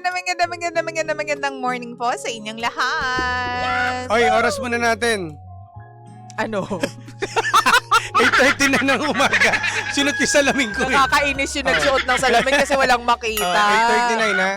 magandang morning po sa inyong lahat. Oy, oras muna natin. Ano? 8:30 na ng umaga. Sinot yung salamin ko eh. Nakakainis yung nagsuot ng salamin kasi walang makita. 8:39 na.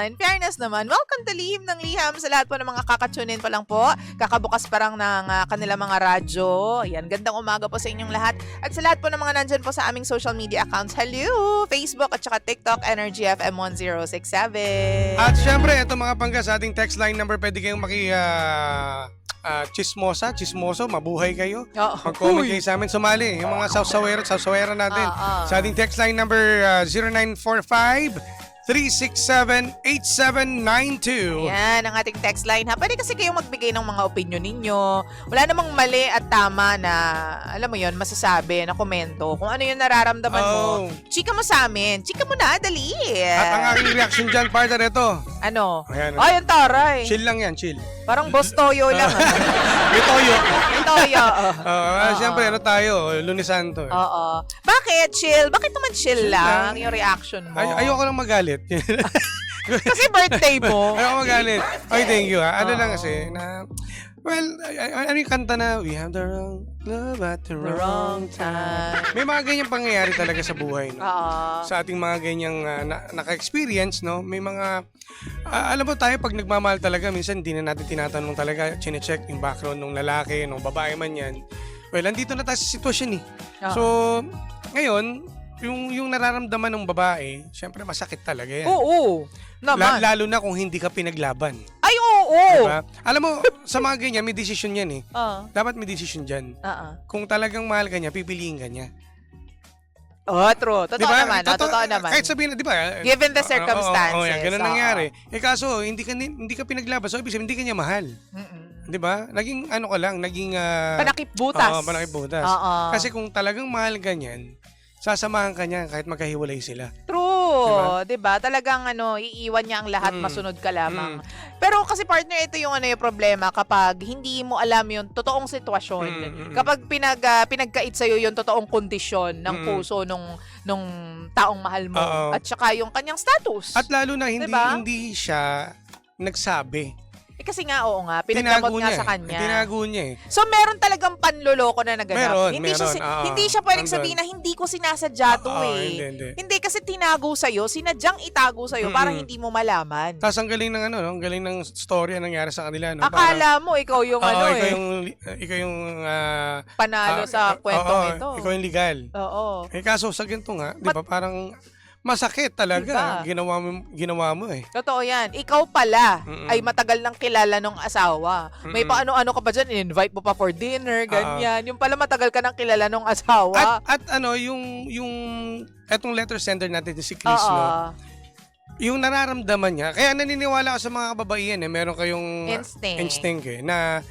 In fairness naman, welcome to Lihim ng Liham sa lahat po ng mga kakatunin pa lang po. Kakabukas pa lang ng kanilang mga radyo. Ayan, gandang umaga po sa inyong lahat. At sa lahat po ng mga nandyan po sa aming social media accounts. Hello! Facebook at saka TikTok, Energy FM 1067. At syempre, ito mga pangga sa ating text line number, pwede kayong chismoso, mabuhay kayo. Mag-comment kayo sa amin, sumali. Yung mga sawsawera natin. Sa ating text line number 0945-367-8792. Yan, ang ating text line ha. Pwede kasi kayong magbigay ng mga opinion ninyo. Wala namang mali at tama na, alam mo yon, masasabi na komento. Kung ano yung nararamdaman mo, chika mo sa amin. Chika mo na, dali. At ang aking reaction dyan, partner, ito. Ano? Ayan. Ay, ang taray. Chill lang yan, chill. Parang boss toyo lang. May toyo. May toyo. Siyempre, ano tayo? Lunes Santo. Oo. Bakit chill? Bakit naman chill lang yung reaction mo? Ayoko lang magalit. Kasi birthday mo. Ayoko magalit. Ay, thank you ha. Ano lang kasi, well, ano yung kanta na, we have the wrong love at the wrong time. May mga ganyang pangyayari talaga sa buhay. No? Sa ating mga ganyang naka-experience, no? May mga, alam mo tayo, pag nagmamahal talaga, minsan hindi na natin tinatanong talaga, chine-check yung background ng lalaki, ng babae man yan. Well, andito na tayo sa sitwasyon eh. So, ngayon, yung nararamdaman ng babae, syempre masakit talaga yan. Oo. Naman. Lalo na kung hindi ka pinaglaban. Ay, oo. Diba? Alam mo, sa mga ganyan, may decision yan eh. Dapat may decision dyan. Kung talagang mahal ka niya, pipiliin ka niya. True. Totoo diba? Naman. Totoo naman. Kahit sabihin na, di ba? Given the circumstances. Yan, ganun nangyari. Kaso, hindi ka pinaglaban. So, ibig sabihin, hindi ka niya mahal. Di ba? Naging ano ka lang, naging... panakip-butas. Panakip-butas. Kasi kung talagang mahal ka niyan, sasamahan ka niya kahit magkahiwalay sila. True. Diba? Talagang iiwan niya ang lahat, masunod ka lamang. Pero kasi partner, ito yung yung problema kapag hindi mo alam yung totoong sitwasyon. Kapag pinagkait sa'yo yung totoong kondisyon ng puso nung taong mahal mo. At saka yung kanyang status. At lalo na diba? hindi siya nagsabi. Kasi nga, oo nga, pinagdamot nga sa kanya. Tinago niya eh. So, meron talagang panloloko na naganap. Meron. Hindi siya pwedeng sabihin na hindi ko sinasadya to Hindi kasi tinago sa'yo, sinadyang itago sa'yo para hindi mo malaman. Tapos ang galing ng ang galing ng story na nangyari sa kanila. No? Akala mo, ikaw yung ikaw yung panalo sa kwentong ito. Ikaw yung legal. Oo. Kaso sa ganito nga, di ba, parang masakit talaga. Diba? Ginawa mo eh. Totoo yan. Ikaw pala ay matagal nang kilala ng asawa. May paano-ano ka pa dyan, invite mo pa for dinner, ganyan. Yung pala matagal ka nang kilala ng asawa. At yung etong letter sender natin si Chris, no? Yung nararamdaman niya, kaya naniniwala ako sa mga kababaihan meron kayong instinct na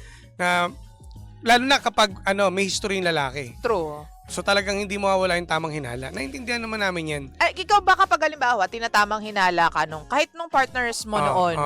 lalo na kapag may history yung lalaki. True. So talagang hindi mawawala yung tamang hinala. Naintindihan naman namin yan. Ikaw ba kapag halimbawa, tinatamang hinala ka kahit nung partners mo noon,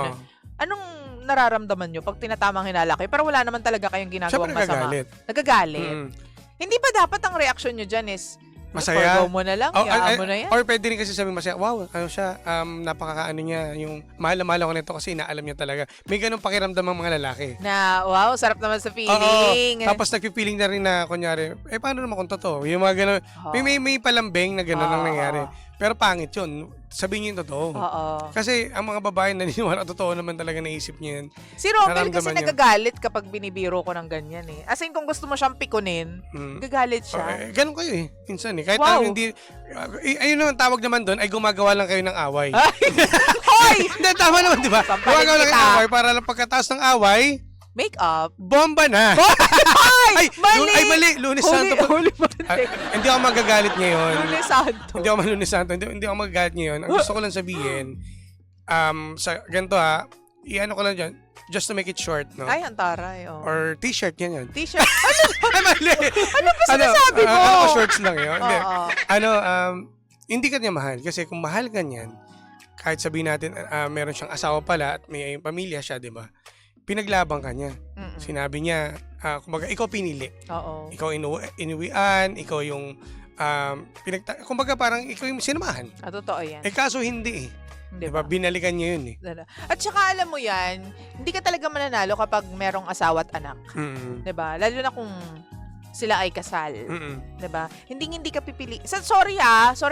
anong nararamdaman nyo pag tinatamang hinala kayo? Pero wala naman talaga kayong ginagawang masama. Nagagalit. Hindi ba dapat ang reaksyon nyo dyan is, masaya. Forgo mo na lang, hayaan mo na yan. Or pwede rin kasi sabihin masaya, wow, siya, napakakaano niya, yung mahal ako nito kasi inaalam niya talaga. May ganun pakiramdam ng mga lalaki. Na, wow, sarap naman sa feeling. Tapos nagpipiling na rin na, kunyari, paano naman kung totoo? Yung mga ganun, may palambing na ganun ang nangyari. Pero pangit yun. Sabihin niyo yung totoo. Kasi ang mga babae naniniwala, totoo naman talaga naisip niya yan. Si Romel kasi nagagalit kapag binibiro ko ng ganyan eh. As in, kung gusto mo siyang pikunin, gagalit siya. Ganun kayo eh. Minsan eh. Kahit hindi, ayun naman, tawag naman doon, ay gumagawa lang kayo ng away. Hoy! Hindi, tama naman, di ba? Gumagawa lang kayo ng away para lang pagkataas ng away, make up. Bomba na! Mali! Lunes Santo. Hindi ako magagalit ngayon. Lunes Santo. Hindi ako magagalit ngayon. Ang gusto ko lang sabihin, sa ganito i-ano ko lang dyan, just to make it short, no? Ay, antaray. Or t-shirt, yan. T-shirt? Ay, mali! Ano ba sinasabi mo? Shorts lang yun. Hindi ka niya mahal. Kasi kung mahal ka niyan, kahit sabihin natin, meron siyang asawa pala at may pamilya siya, di ba? Pinaglaban ka niya. Sinabi niya, kumbaga, ikaw pinili. Ikaw inuwian, ikaw yung, kumbaga parang ikaw yung sinamahan. Totoo yan. Kaso hindi eh. Diba? Binalikan niya yun eh. At saka alam mo yan, hindi ka talaga mananalo kapag merong asawa at anak. Diba? Lalo na kung sila ay kasal. Diba? Hindi ka pipili. Sorry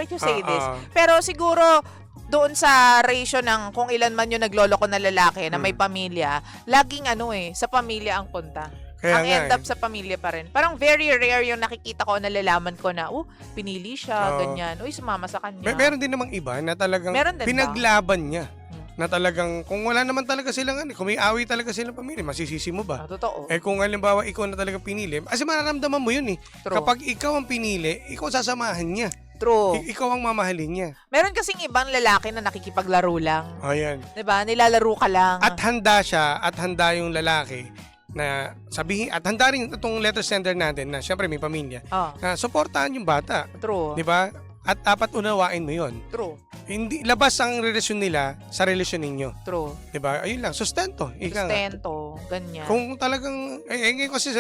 to say this. Pero siguro, doon sa ratio ng kung ilan man yung nagloloko na lalaki na may pamilya, laging sa pamilya ang punta. Kaya ang end up sa pamilya pa rin. Parang very rare yung nakikita ko, nalalaman ko na, pinili siya, ganyan. Uy, sumama sa kanya. Meron din namang iba na talagang pinaglaban niya. Na talagang, kung wala naman talaga silang, kung may away talaga silang pamilya, masisisi mo ba? Totoo. Kung halimbawa ikaw na talagang pinili, kasi mararamdaman mo yun eh. True. Kapag ikaw ang pinili, ikaw sasamahan niya. True. Ikaw ang mamahalin niya. Meron kasing ibang lalaki na nakikipaglaro lang. Ayan. Diba? Nilalaro ka lang. At handa siya, at handa yung lalaki na sabihin, at handa rin itong letter sender natin na syempre may pamilya, na suportahan yung bata. True. Diba? At dapat unawain mo yun. True. Hindi labas ang relasyon nila sa relasyon ninyo. True. 'Di ba? Ayun lang, sustento. Sustento, ganyan. Kung talagang ngayon kasi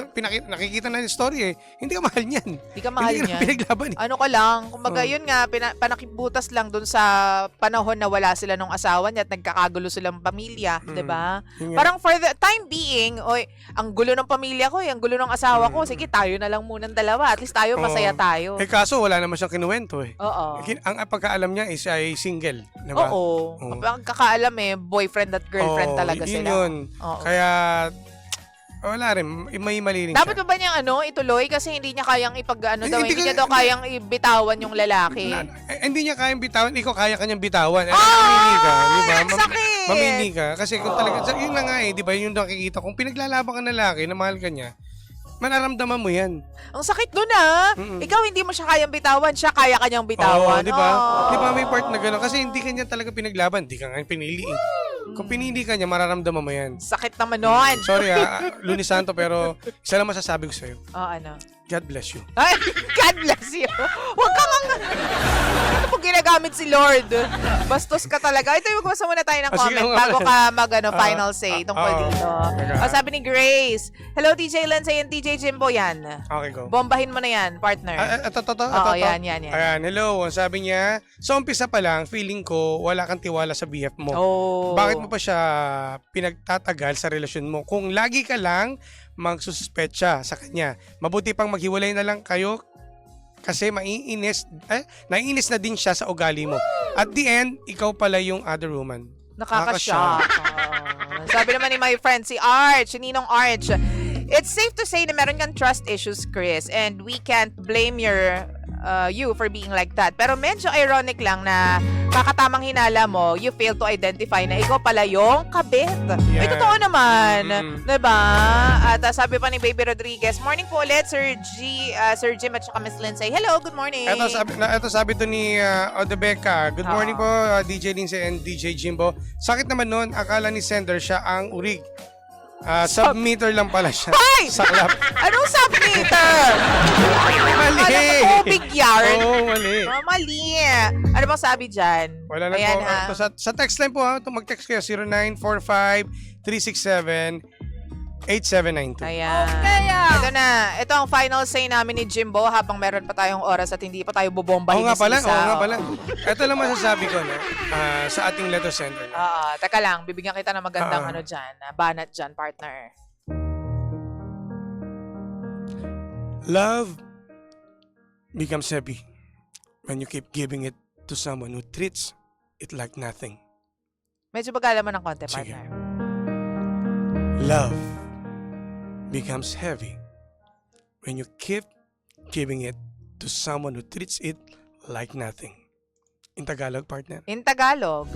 nakikita na yung story hindi ka mahal niyan. Hindi ka mahal niyan. Pinaglaban. Ano ka lang, kumbaga yun nga panakibutas lang dun sa panahon na wala sila nung asawa niya at nagkakagulo silang pamilya, 'di ba? Parang for the time being, ang gulo ng pamilya ko, ang gulo ng asawa ko, sige tayo na lang munang dalawa. At least tayo masaya tayo. Kaso wala naman siyang kinuwento Oo. Ang pagkaalam niya is ay single, diba? Oo. Ang kakaalam boyfriend at girlfriend talaga sila. Yun. Kaya, wala rin. May mali rin dapat siya. ba ba niyang ituloy? Kasi hindi niya kayang hindi niya daw kayang ibitawan yung lalaki. Hindi niya kayang bitawan. Ikaw kaya kanyang bitawan. Mamili ka, diba? Sakit! Mamili ka. Kasi kung talaga, yun na nga diba? Yung nakikita. Kung pinaglalaban ka ng lalaki na mahal ka niya, manaramdaman mo yan. Ang sakit doon Ikaw hindi mo siya kayang bitawan, siya kaya kanyang bitawan. Di ba? Di ba may part na gano'n? Kasi hindi kanya talaga pinaglaban. Hindi ka nga pinili. Kung pinili ka niya, mararamdaman mo yan. Sakit naman nun. Sorry Lunis Santo, pero isa lang masasabi ko sa'yo. Ano? God bless you. Ay, God bless you. Huwag ka ano po ginagamit si Lord? Bastos ka talaga. Ito yung magbasa muna tayo ng comment bago ka final say tungkol dito. Sabi ni Grace, hello DJ Lansay and DJ Jimbo yan. Okay, go. Bombahin mo na yan, partner. Ito. Yan. Ayan, hello. Sabi niya, sa umpisa pa lang, feeling ko wala kang tiwala sa BF mo. Bakit mo pa siya pinagtatagal sa relasyon mo? Kung lagi ka lang magsususpecha sa kanya, mabuti pang maghiwalay na lang kayo kasi naiinis na din siya sa ugali mo. At the end, ikaw pala yung other woman. Nakaka-shock. Sabi naman ni my friend si Arch, si Ninong Arch, it's safe to say na meron kang trust issues, Chris, and we can't blame you for being like that. Pero medyo ironic lang na kakatamang hinala mo, you fail to identify na ikaw pala yung kabit. Ay, totoo naman. Diba? At sabi pa ni Baby Rodriguez, morning po ulit, Sir Jim at saka Miss Lindsay. Hello, good morning. Ito sabi to ni Odebeka, good morning po, DJ Lindsay and DJ Jimbo. Sakit naman nun, akala ni sender siya ang urig. Submitter lang pala siya. Hoy! Saklap. Anong submitter? Mali. Tubig yarn. Mali. Mali. Ano bang sabi dyan? Wala lang ayan, po. Sa text line po mag-text kayo 0945-367-8792. Ayan. Ito na. Ito ang final say namin ni Jimbo habang meron pa tayong oras at hindi pa tayo bubombahin Oo nga pala. Ito lang masasabi ko sa ating letter sender. Teka lang. Bibigyan kita ng magandang banat dyan, partner. Love becomes heavy when you keep giving it to someone who treats it like nothing. Medyo bagala mo ng konti, Sige. partner. Love becomes heavy when you keep giving it to someone who treats it like nothing. In Tagalog, partner? In Tagalog,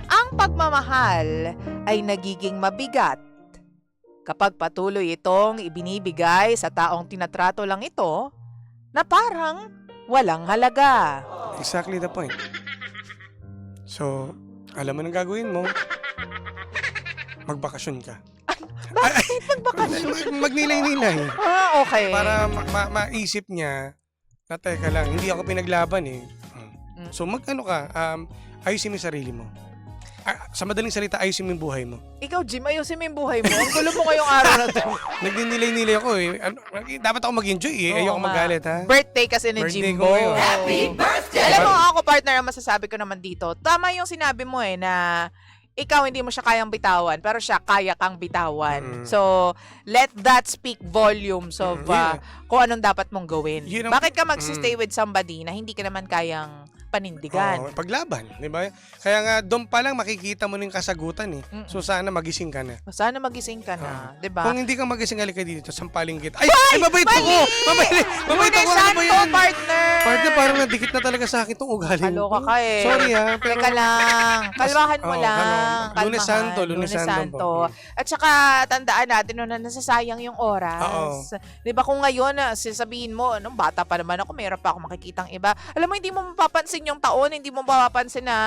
ang pagmamahal ay nagiging mabigat kapag patuloy itong ibinibigay sa taong tinatrato lang ito na parang walang halaga. Exactly the point. So, alam mo nang gagawin mo. Magbakasyon ka. Bakit magbakasyon? Magnilay-nilay. Okay. Para maisip niya na teka lang, hindi ako pinaglaban So, ayusin mo yung sarili mo. sa madaling salita, ayusin mo yung buhay mo. Ikaw, Jim, ayusin mo yung buhay mo. Ang gulo mo ngayong araw na to. Nagninilay-nilay ako eh. Dapat ako mag-enjoy eh. Ayoko magalit ha. Birthday kasi ni Birthday Jimbo. ko ngayon. Happy birthday! Alam mo ako, partner, ang masasabi ko naman dito. Tama yung sinabi mo eh na ikaw hindi mo siya kayang bitawan, pero siya kaya kang bitawan. So, let that speak volumes of kung anong dapat mong gawin. Bakit ka magsistay with somebody na hindi ka naman kayang panindigan? Paglaban, di ba? Kaya nga, doon pa lang makikita mo ng kasagutan eh. So, sana magising ka na. Sana magising ka na, di ba? Kung hindi ka magising, halika dito, sampaling kita. Ay, mabait ako! Mabait ako! Ano ba yan? Partner! Partner, parang nadikit na talaga sa akin itong ugali mo. Kaloka ka eh. Sorry ha. Pero... Teka lang. Kalmahan mo lang. Lunes Santo. Lunes Santo. At saka, tandaan natin na nasasayang yung oras. Di ba kung ngayon, sasabihin mo, nung bata pa naman ako, mayroon pa ako makikitang iba. Alam mo, hindi mo mapapansin yung taon, hindi mo mapapansin na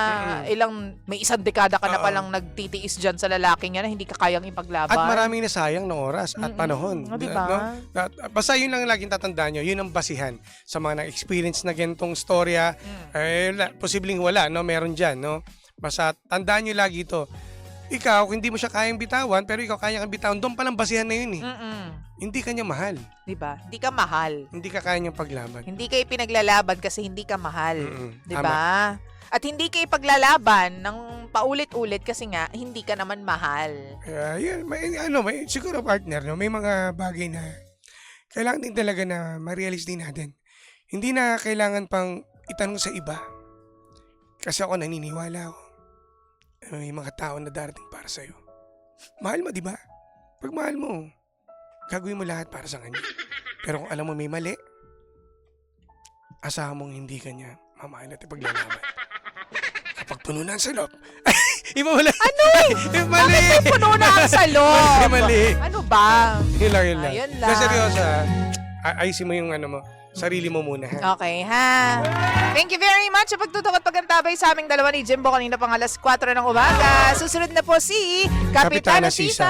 may isang dekada ka na palang nagtitiis dyan sa lalaking yan na hindi ka kayang ipaglaban. At maraming nasayang na oras at panahon. Diba? No? Basta yun lang laging tatandaan nyo, yun ang basihan sa mga na-experience na ganitong storya. Posibleng wala, no? Meron dyan, no? Basta tandaan nyo lagi ito. Ikaw, hindi mo siya kayang bitawan, pero ikaw kaya kang bitawan. Doon palang basihan na yun eh. Hindi ka niya mahal. Diba? Hindi ka mahal. Hindi ka kaya niyang paglaban. Hindi ka ipinaglalaban kasi hindi ka mahal. Diba? At hindi ka ipaglalaban ng paulit-ulit kasi nga, hindi ka naman mahal. Siguro partner, no? May mga bagay na kailangan din talaga na ma-realize din natin. Hindi na kailangan pang itanong sa iba. Kasi ako naniniwala ako. May mga tao na darating para sa'yo. Mahal mo, di ba? Pag mahal mo, gagawin mo lahat para sa kanya. Pero kung alam mo may mali, asahan mong hindi ka niya mamahal at ipaglalaban. Kapag puno na ang salop, iba wala. Ano? Mali! Bakit puno na ang salop? Mali. Ano ba? Yun lang. Ayun lang. Seryoso, ayusin mo yung sarili mo muna. Ha? Okay, ha? Thank you very much sa pagtutok at pagantabay sa aming dalawa ni Jimbo kanina pang alas 4 ng umaga. Susunod na po si Kapitana Sisa.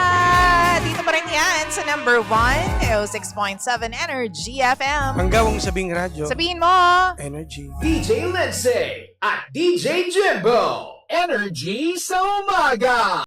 Dito pa rin yan sa number 1, 06.7 Energy FM. Ang gawang sabing radyo. Sabihin mo. Energy. DJ Lindsay at DJ Jimbo. Energy sa umaga.